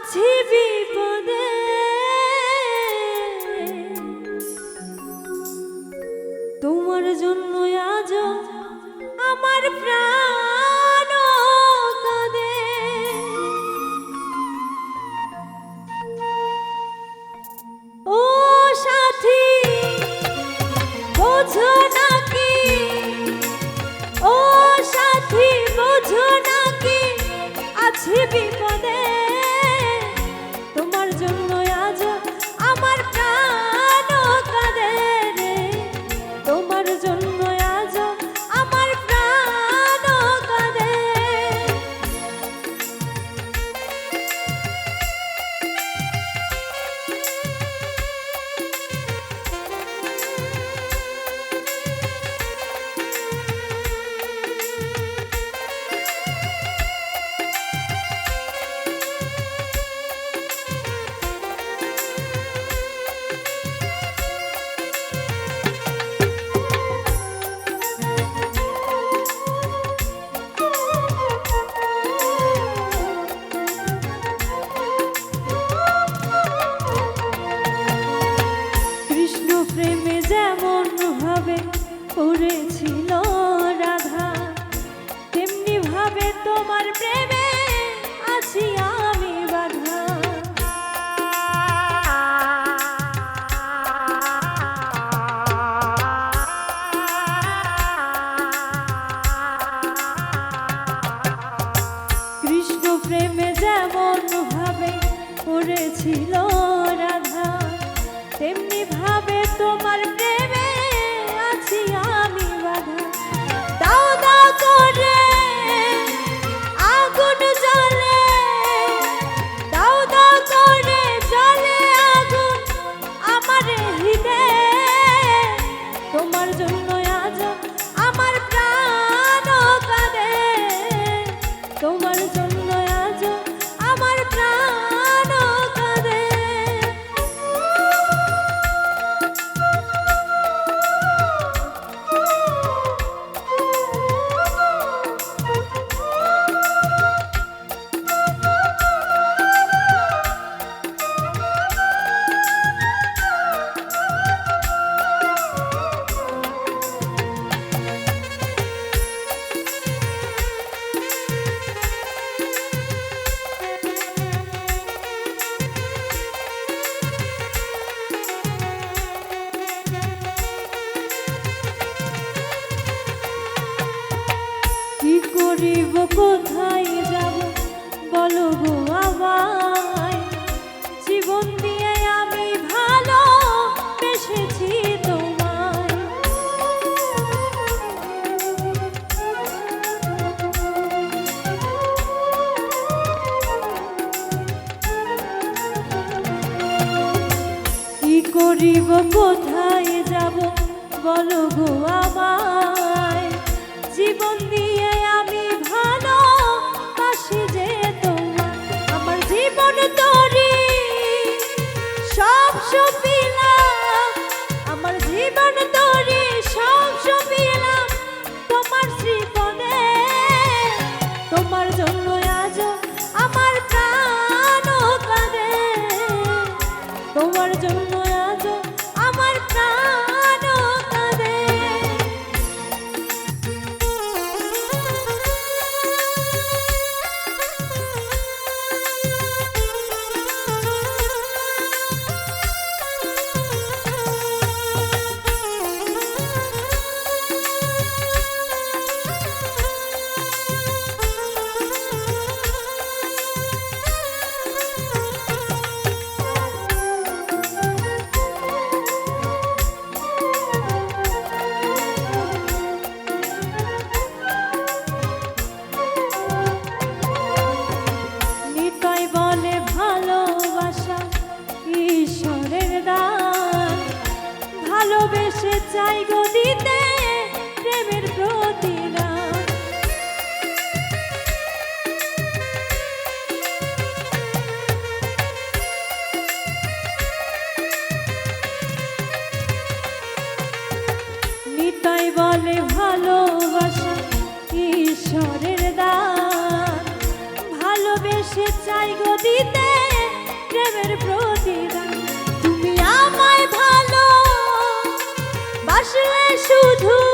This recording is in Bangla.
আছি বিপদে, তোমার জন্য আজ আমার প্রাণ কাঁদে। ও সাথী বোঝো নাকি, ও সাথী বোঝো নাকি আছি বিপদে, তোমার জন্য আজ আমার প্রাণ কাঁদে রে, তোমার জন্য আজ আমার প্রাণ কাঁদে। প্রেমে যেমন ভাবে পড়েছিল রাধা, তেমনি ভাবে তোমার প্রেমে আছি আমি বাধা। কৃষ্ণ প্রেমে যেমন ভাবে পড়েছিল রাধা, তেমনি ভাবে তোমার প্রেমে আছি আমি বাধা। দাও দাও করে আগুন জ্বলে, দাও দাও করে জ্বলে আগুন আমার হৃদয়ে, তোমার জন্য আজ আমার প্রাণ কাঁদে, তোমার জন্য আজ আমার প্রাণ কাঁদে। কি করিব কোথায় যাব বলো গো আমায়, জীবন দিয়ে আমি ভালো বেসেছি তোমায়। কি করিব কোথায় যাব বলো গো আমায়, জীবন দিয়ে আমি ভালো বাসি যে তোমার। আমার জীবন তরি সব সপিলাম, আমার জীবন তরি সব সপিলাম তোমার শ্রীপদে, তোমার জন্য আজ আমার প্রাণ কাঁদে, তোমার জন্য আজ আমার প্রাণ কাঁদে। আসলে শুধু